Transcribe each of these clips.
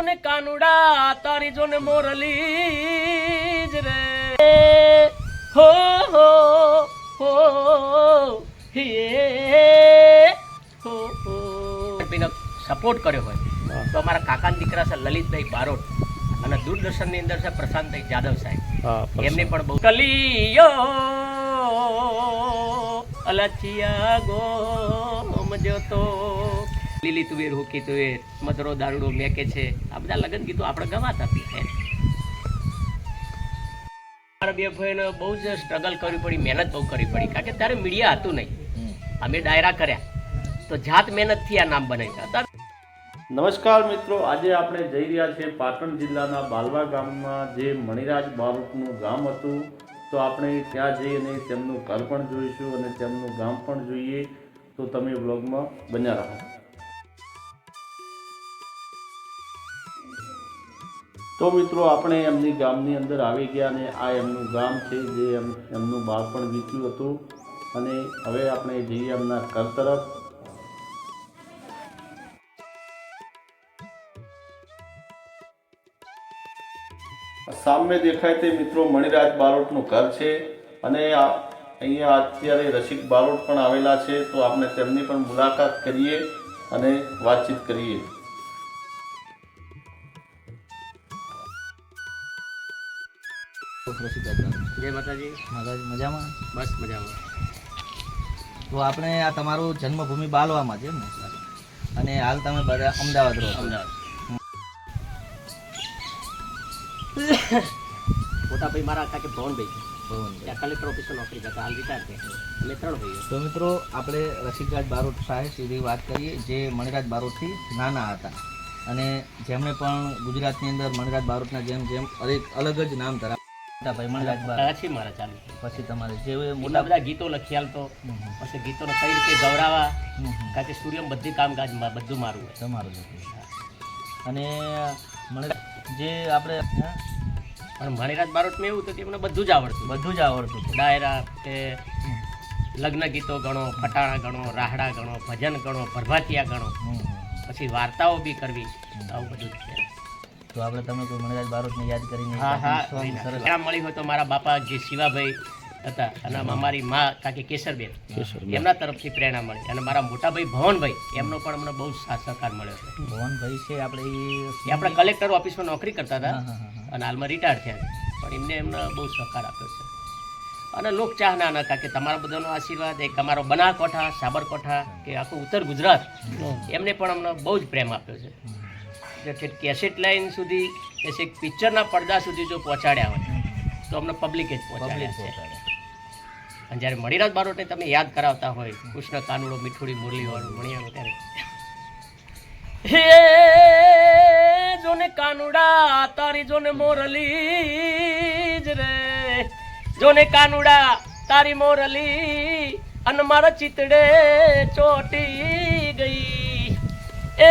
જોને કાનુડા તારી જોને મોરલી જ રે હો હો હો હે હો હો સપોર્ટ કર્યો હોય તો અમારા કાકાના દીકરા છે લલિતભાઈ બારોટ અને દૂરદર્શનની અંદર છે પ્રશાંતભાઈ જાદવ સાહેબ, એમને પણ બહુ કલિયો અલચિયા ગોમજો તો લીલી તુવેર હુકી તુવેર મધરો દારૂડો મેકે છે, આ બધા લગ્ન ગીતો આપણે ગવાતા હતા. મારા બે ભાઈને બહુ જ સ્ટ્રગલ કરવી પડી, મહેનત બહુ કરવી પડી, કારણ કે ત્યારે મીડિયા હતું નહીં. અમે ડાયરા કર્યા તો જાત મહેનતથી આ નામ બનાવ્યા. નમસ્કાર મિત્રો, આજે આપણે જઈ રહ્યા છીએ પાટણ જિલ્લાના બાલવા ગામમાં જે મણિરાજ બારોટનું ગામ હતું. તો આપણે ત્યાં જઈને તેમનું ઘર પણ જોઈશું અને તેમનું ગામ પણ જોઈએ. તો તમે વ્લોગમાં બન્યા રહો. તો મિત્રો આપણે એમની ગામની અંદર આવી ગયા અને આ એમનું ગામ છે જે એમનું બાળપણ વીત્યું હતું. અને હવે આપણે જઈએ એમના ઘર તરફ. સામે દેખાય તે મિત્રો મણિરાજ બારોટનું ઘર છે અને અહીંયા અત્યારે રસિક બારોટ પણ આવેલા છે. તો આપણે તેમની પણ મુલાકાત કરીએ અને વાતચીત કરીએ. જય માતાજી. મજામાં? બસ મજામાં. તો આપણે આ તમારું જન્મભૂમિ બાલવામાં છે ને, અને હાલ તમે બધા અમદાવાદ રહો? અમદાવાદ. મોટા ભાઈ મારા કાકે ભવનભાઈ કલેક્ટર ઓફિસમાં નોકરી કરતા, હાલ રિટાયર છે. અમે 3 ભાઈઓ. તો મિત્રો આપણે રસિકરાજ બારોટ સાહેબ સીધી વાત કરીએ, જે મણિરાજ બારોટથી નાના હતા અને જેમણે પણ ગુજરાતની અંદર મણિરાજ બારોટના જેમ અલગ જ નામ ધરાવતા ભાઈ મણિરાજ બારોટ. પછી મારા ચાલુ પછી તમારે જે મોટા બધા ગીતો લખી આલતો, પછી ગીતોને કઈ રીતે ગૌરાવા, કારણ કે સૂર્યમ બધી કામકાજમાં બધું મારું હોય તમારું જ. અને મણિરાજ જે આપણે પણ મણિરાજ બારોટમાં એવું હતું કે એમને બધું જ આવડતું ડાયરા કે લગ્ન ગીતો ગણો, ફટાણા ગણો, રાહડા ગણો, ભજન ગણો, ભરભાતિયા ગણો, પછી વાર્તાઓ બી કરવી, આવું બધું છે. તો આપણે તમે કોઈ મણિરાજ બારોટને યાદ કરીને હા મળી હોય તો મારા બાપા જે શિવાભાઈ હતા અને અમારી મા કાકી કેસરબેન, એમના તરફથી પ્રેરણા મળી. અને મારા મોટા ભાઈ ભવનભાઈ, એમનો પણ અમને બહુ સાથ સહકાર મળ્યો છે. ભવનભાઈ છે આપણે કલેક્ટર ઓફિસમાં નોકરી કરતા હતા અને હાલમાં રિટાયર થયા, પણ એમને બહુ સહકાર આપ્યો છે. અને લોક ચાહના નકા કે તમારા બધાનો આશીર્વાદ, એક અમારો બનાસકાંઠા, સાબરકાંઠા કે આખું ઉત્તર ગુજરાત, એમને પણ અમને બહુ જ પ્રેમ આપ્યો છે. કેસેટ લાઈન સુધી, કે પિક્ચરના પડદા સુધી જો પહોંચાડ્યા હોય તો અમને પબ્લિકે જ પહોંચાડ્યા છે. અને જ્યારે મણિરાજ બારોટને તમે યાદ કરાવતા હોય, કૃષ્ણ કાનુડો મીઠુડી મુરલીવાળું મણિયાનું, ત્યારે હે જોને કાનુડા તારી જોને મોરલી જ રે, જોને કાનુડા તારી મોરલી અને મારા ચિતડે ચોટી ગઈ. એ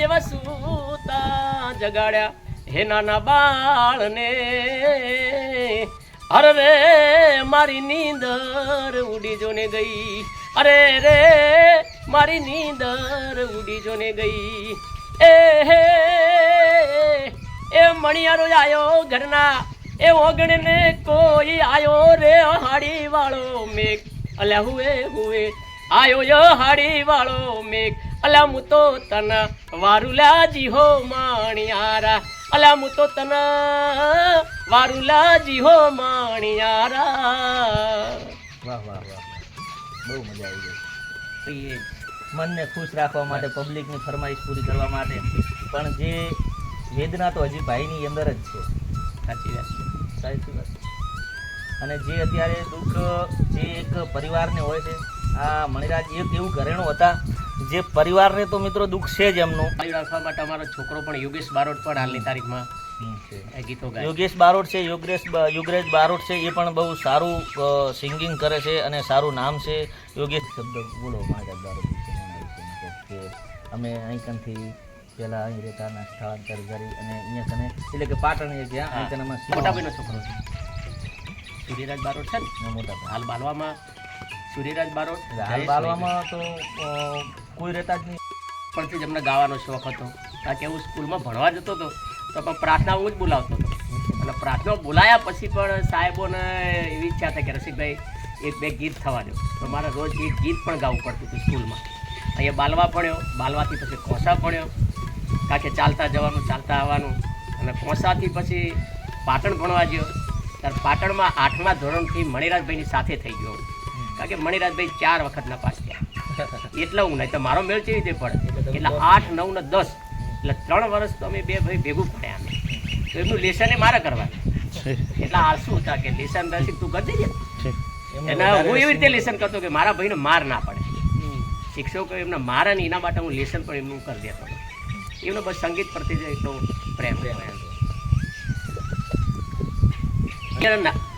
એવા સૂતા જગાડ્યા હે નાના બાળને, અરે રે મારી નીંદર ઉડી જોને ગઈ, અરે રે મારી નીંદર ઉડી જોને ગઈ. એ મણિયારો આયો ઘરના, એ ઓગણે કોઈ આયો રે હાડી વાળો મેઘ, અલ્યા હુએ આયો યો હાડી વાળો મેઘ, અલ્યા હું તો તન વારુલા જીહો માણિયારા, અલ્યા હું તો તન વારુલા જીહો માણિયારા. વાહ વાહ વાહ, બહુ મજા આવી ગઈ. મનને ખુશ રાખવા માટે, પબ્લિકની ફરમાઈશ પૂરી કરવા માટે, પણ જે વેદના તો હજી ભાઈની અંદર જ છે. સાચી વાત. અને જે અત્યારે દુઃખ જે એક પરિવારને હોય છે, આ મણિરાજ એક એવું ઘરેણું હતા જે પરિવારને તો મિત્રો દુઃખ છે જ એમનું. રાખવા માટે અમારો છોકરો પણ યોગેશ બારોટ પણ હાલની તારીખમાં ગીતો ગાય. યોગેશ બારોટ છે, યોગેશ બારોટ છે, એ પણ બહુ સારું સિંગિંગ કરે છે અને સારું નામ છે. યોગેશ શબ્દ બોલો મણિરાજ બારોટ કે અમે અહીં કનથી પહેલાં અહીં રહેતા, સ્થળાંતર કરી અને અહીંયા કને એટલે કે પાટણ ગયા. અહીં કને મોટાભાઈનો છોકરો છે સૂર્યરાજ બારોટ છે ને, મોટા હાલ બાલવામાં સૂર્યરાજ બારોટ. હાલ બાલવામાં તો કોઈ રહેતા જ નહીં. નાનપણથી જ અમને ગાવાનો શોખ હતો. કારણ કે હું સ્કૂલમાં ભણવા જતો હતો તો પણ પ્રાર્થના હું જ બોલાવતો હતો. અને પ્રાર્થના બોલાયા પછી પણ સાહેબોને એવી ઈચ્છા થઈ કે રસિકભાઈ એક બે ગીત થવા દો. તો મારે રોજ એક ગીત પણ ગાવું પડતું હતું સ્કૂલમાં. અહીંયા બાલવા ભણ્યો, બાલવાથી પછી કોસા ભણ્યો, કારણ કે ચાલતા જવાનું ચાલતા આવવાનું. અને કોસાથી પછી પાટણ ભણવા ગયો. ત્યારે પાટણમાં 8મા ધોરણથી મણિરાજભાઈની સાથે થઈ ગયો. કારણ કે મણિરાજભાઈ 4 વખતના પાસ થયા. એટલે હું નહીં તો મારો મેળ કેવી રીતે પડે. એટલે 8, 9 ને 10 એટલે 3 વર્ષ તો અમે બે ભાઈ ભેગું ભણ્યા. અમે તો એમનું લેસન એ મારે કરવાનું. એટલે આળસુ હતા કે લેસન રસિક તું કરી દેજે. અને હું એવી રીતે લેસન કરતો કે મારા ભાઈને માર ના પડે. શિક્ષકો એમને મારે ને એના માટે હું લેસન પણ એમનું કરી દેતો. એમનો બસ સંગીત પ્રત્યે જ એટલો પ્રેમ.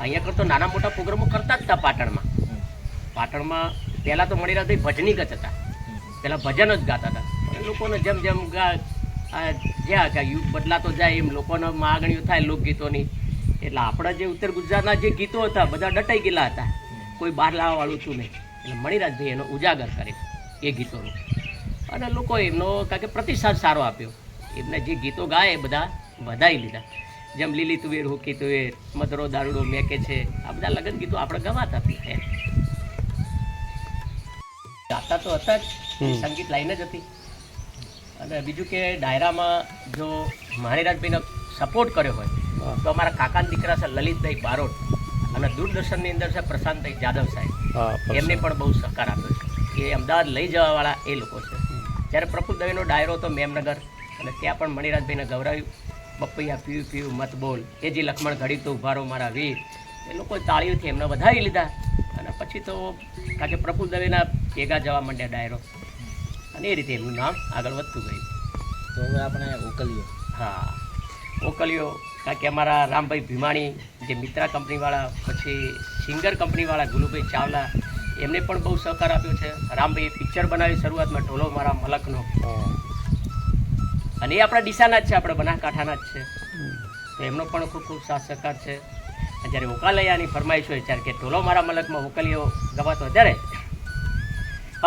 અહીંયા કરતો નાના મોટા પ્રોગ્રામો કરતા જ હતા પાટણમાં. પાટણમાં પહેલાં તો મણિરાજભાઈ ભજનીક જ હતા. પહેલાં ભજન જ ગાતા હતા. લોકોને જેમ જેમ જ્યાં કે યુગ બદલાતો જાય એમ લોકોને માગણીઓ થાય લોકગીતોની. એટલે આપણા જે ઉત્તર ગુજરાતના જે ગીતો હતા બધા ડટાઈ ગયેલા હતા. કોઈ બહાર લાવવાવાળું હતું નહીં. એટલે મણિરાજભાઈ એનો ઉજાગર કરે એ ગીતોનો. અને લોકો એમનો કારણ કે પ્રતિસાદ સારો આપ્યો. એમને જે ગીતો ગાય એ બધા વધારી લીધા. જેમ લીલી તુવેર હુકી તુવેર, મધરો દારૂડો મેકે છે, આ બધા લગ્ન ગીતો આપણે ગવાતા હતા. ગાતા તો હતા જ, સંગીત લાઈન જ હતી. અને બીજું કે ડાયરામાં જો મણિરાજભાઈનો સપોર્ટ કર્યો હોય તો અમારા કાકાના દીકરા છે લલિતભાઈ બારોટ અને દૂરદર્શનની અંદર છે પ્રશાંતભાઈ જાદવ સાહેબ. એમને પણ બહુ સહકાર આપ્યો છે. એ અમદાવાદ લઈ જવાવાળા એ લોકો છે. જ્યારે પ્રફુલ્લ દવેનો ડાયરો હતો મેમનગર અને ત્યાં પણ મણિરાજભાઈને ગૌરાવ્યું. બપૈયા પીવું પીવું મત બોલ, એ જે લક્ષ્મણ ઘડી તો ઉભારો મારા વીર, એ લોકો તાળીઓથી એમને વધાવી લીધા. અને પછી તો કારણ કે પ્રફુલ્લ દવેના ભેગા જવા માંડ્યા ડાયરો અને એ રીતે એમનું નામ આગળ વધતું ગયું. તો હવે આપણે ઓકલીઓ. હા, ઓકલીઓ કારણ કે અમારા રામભાઈ ભીમાણી જે મિત્રા કંપનીવાળા, પછી સિંગર કંપનીવાળા ગુલુભાઈ ચાવલા, એમને પણ બહુ સહકાર આપ્યો છે. રામભાઈએ પિક્ચર બનાવ્યું શરૂઆતમાં ઢોલો મારા મલકનો. અને એ આપણા ડીસાના જ છે, આપણે બનાસકાંઠાના જ છે. તો એમનો પણ ખૂબ ખૂબ સાથ સહકાર છે. જ્યારે ઓકાલૈયાની ફરમાઈશ હોય ત્યારે કે ઢોલો મારા મલકમાં ઓકલીઓ ગવાતો ત્યારે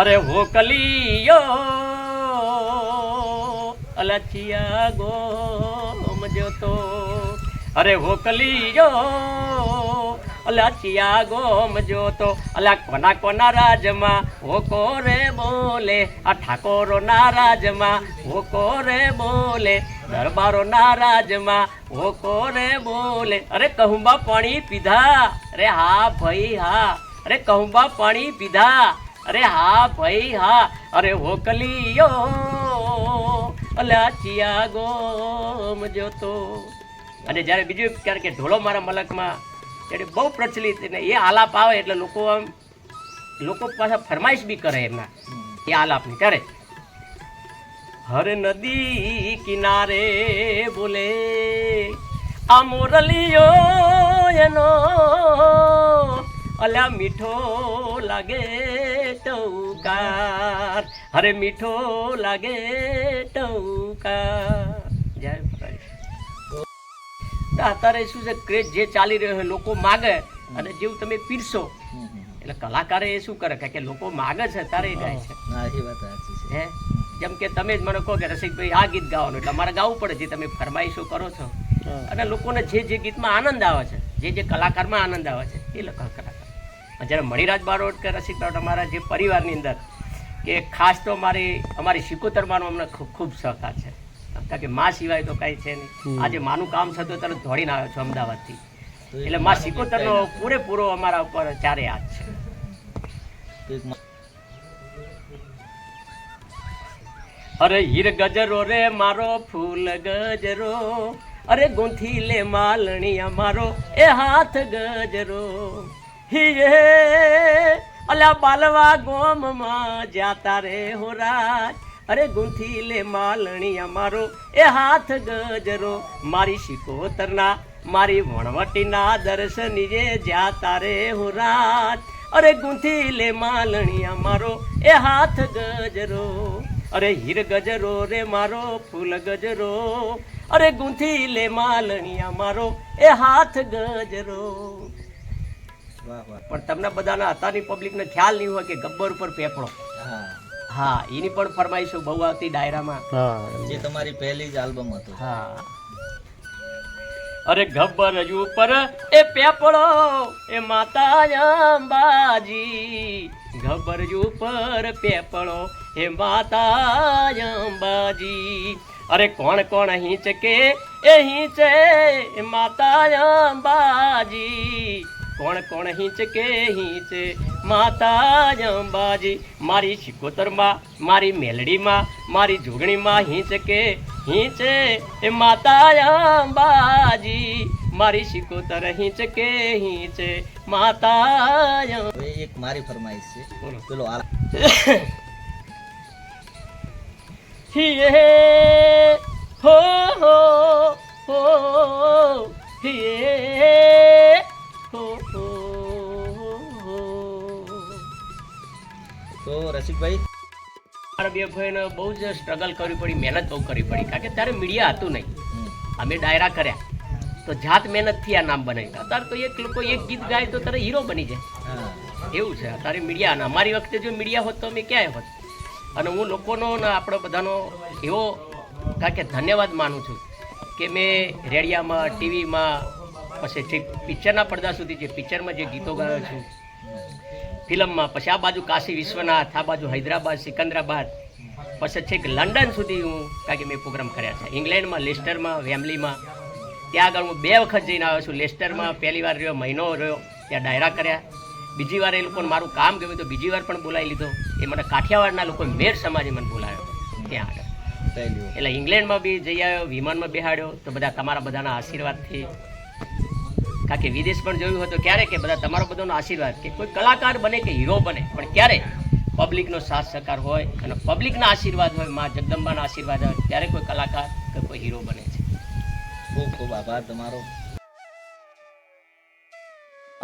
અરે હોકલીયો અલચિયા ગોમ જોતો, અરે હોકલીયો અલચિયા ગોમ જોતો, અલા કોના કોના રાજમાં હોકો રે બોલે, આ ઠાકોરોના રાજમાં હોકો રે બોલે, દરબારોના રાજમાં હોકો રે બોલે. અરે કહુંબા પાણી પીધા, અરે હા ભાઈ હા, અરે કહુંબા પાણી પીધા, અરે હા ભાઈ હા, અરે હોકલીયો અલાચિયા ગોમ જોતો. અને જ્યારે બીજું ક્યારે કે ઢોલો મારા મલકમાં ત્યારે બહુ પ્રચલિત ને એ આલાપ આવે એટલે લોકો પાછા ફરમાઈશ બી કરે એમના એ આલાપની. ત્યારે હર નદી કિનારે બોલે આ મોરલીયો એનો અલ્યા મીઠો લાગે ટૌકાર, અરે મીઠો લાગે ટૌકાર. જય અત્યારે શું છે ક્રેઝ જે ચાલી રહ્યો હોય લોકો માગે અને જેવું તમે પીરશો એટલે કલાકારે એ શું કરે કે લોકો માગે છે ત્યારે એ ગાય છે. હે જેમ કે તમે જ મને કહો કે રસિકભાઈ આ ગીત ગાવાનું એટલે અમારે ગાવું પડે જે તમે ફરમાઈશો કરો છો. અને લોકોને જે ગીતમાં આનંદ આવે છે, જે કલાકારમાં આનંદ આવે છે એ લોકો કલાકાર. જ્યારે મણિરાજ બારોટ કે રસિક બારોટ અમારા જે પરિવારની અંદર કે ખાસ તો અમારી સિકોતરમાંનો અમને ખૂબ સહકાર છે. કારણ કે માં સિવાય તો કાંઈ છે નહીં. આજે માનું કામ થતું તરત દોડીને આવ્યો છું અમદાવાદથી. એટલે માં સિકોતરનો પૂરેપૂરો અમારા ઉપર ચારે હાથ છે. અરે હીર ગજરો રે મારો ફૂલ ગજરો, અરે ગૂંથી લે માલણી અમારો એ હાથ ગજરો. હિયે અલ્યા બાલવા ગોમમાં જાતા રે હો રાજ, અરે ગૂંથી લે માલણી અમારો એ હાથ ગજરો. મારી સિકોતરના મારી વણવટીના દર્શની જે જાતા રે હો રાજ, અરે ગૂંથી લે માલણી અમારો એ હાથ ગજરો. અરે હીર ગજરો રે મારો ફૂલ ગજરો, અરે ગૂંથી લે માલણી અમારો એ હાથ ગજરો. પણ તમને બધાના અત્યારની પબ્લિકને ખ્યાલ નહીં હોય કે ગબ્બર ઉપર પેપડો. હા એની પણ ફરમાઈશો બહુ આવતી ડાયરામાં. જે તમારી પહેલી જ આલ્બમ હતું. હા. અરે ગબ્બર ઉપર એ પેપળો એ માતા અંબાજી, ગબ્બર ઉપર પેપળો એ માતા અંબાજી. અરે કોણ કોણ હિંચકે એ હિંચે માતા અંબાજી, કોણ કોણ હિંચકે હિંચે માતા અંબાજી. મારી શિકોતરમાં, મારી મેલડીમાં, મારી જોગણીમાં હિંચકે હિંચે એ માતા અંબાજી, મારી શિકોતર હિંચકે હિંચે માતા. હવે એક મારી ફરમાઈશ છે. બોલો. પેલો હિયે હો હો હિયે હો હો. તો રસિકભાઈ, મારા બે ભાઈને બહુ જ સ્ટ્રગલ કરવી પડી, મહેનત બહુ કરવી પડી, કારણ કે ત્યારે મીડિયા હતું નહીં. અમે ડાયરા કર્યા તો જાત મહેનતથી આ નામ બનાવ્યું. અત્યારે તો એક લોકો એક ગીત ગાય તો તારે હીરો બની જાય એવું છે. અત્યારે મીડિયા, અમારી વખતે જો મીડિયા હોત તો અમે ક્યાંય હોત. અને હું લોકોનો ને આપણો બધાનો એવો કારણ કે ધન્યવાદ માનું છું કે મેં રેડિયામાં, ટીવીમાં, પછી ઠીક પિક્ચરના પડદા સુધી જે પિક્ચરમાં જે ગીતો ગાયો છું, ફિલ્મમાં, પછી આ બાજુ કાશી વિશ્વનાથ, આ બાજુ હૈદરાબાદ, સિકંદરાબાદ, પછી છેક લંડન સુધી હું કારણ કે મેં પ્રોગ્રામ કર્યા છે. ઇંગ્લેન્ડમાં, લેસ્ટરમાં, વેમ્બલીમાં, ત્યાં આગળ હું 2 વખત જઈને આવ્યો છું. લેસ્ટરમાં પહેલી વાર રહ્યો, મહિનો રહ્યો, ત્યાં ડાયરા કર્યા. બીજી વાર એ લોકોને મારું કામ ગમ્યું તો બીજી વાર પણ બોલાવી લીધો. એ મને કાઠિયાવાડના લોકો મેર સમાજે મને બોલાવ્યો ત્યાં આગળ. એટલે ઇંગ્લેન્ડમાં બી જઈ આવ્યો, વિમાનમાં બેહાડ્યો. તો બધા તમારા બધાના આશીર્વાદથી, કારણ કે વિદેશ પણ જોયું હતું ક્યારે કે બધા તમારો બધાનો આશીર્વાદ, કે કોઈ કલાકાર બને કે હીરો બને પણ ક્યારે પબ્લિકનો સાથ સહકાર હોય અને પબ્લિકના આશીર્વાદ હોય, મા જગદંબાના આશીર્વાદ હોય, ત્યારે કોઈ કલાકાર કે કોઈ હીરો બને છે. ખૂબ ખૂબ આભાર તમારો.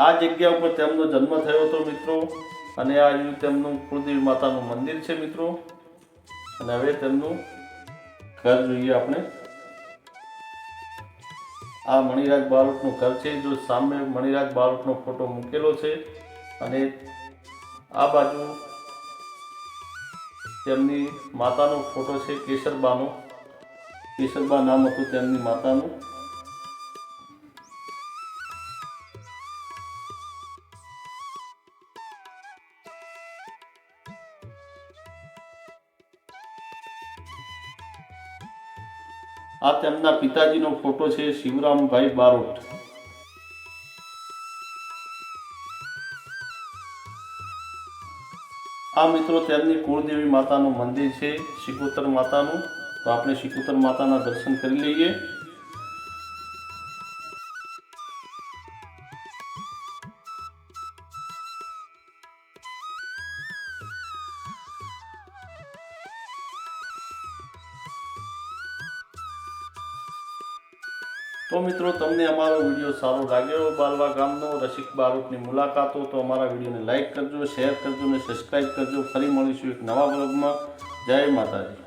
આ જગ્યા ઉપર તેમનો જન્મ થયો હતો મિત્રો, અને આ તેમનું કુળદેવી માતાનું મંદિર છે મિત્રો. અને હવે તેમનું ઘર જોઈએ આપણે. આ મણિરાજ બારોટનું ઘર છે. જો સામે મણિરાજ બારોટનો ફોટો મૂકેલો છે, અને આ બાજુ તેમની માતાનો ફોટો છે, કેસરબાનો. કેસરબા નામ હતું તેમની માતાનું. આ તેમના પિતાજીનો ફોટો છે, શિવરામભાઈ બારોટ. આ મિત્રો તેમની કુળદેવી માતાનું મંદિર છે, શિકોતર માતાનું. તો આપણે શિકોતર માતાના દર્શન કરી લઈએ. તો મિત્રો, તમને અમારો વિડીયો સારો લાગ્યો બાલવા ગામનો રસિક બારોટની મુલાકાતો, તો અમારા વિડીયોને લાઈક કરજો, શેર કરજો અને સબસ્ક્રાઈબ કરજો. ફરી મળીશું એક નવા બ્લોગમાં. જય માતાજી.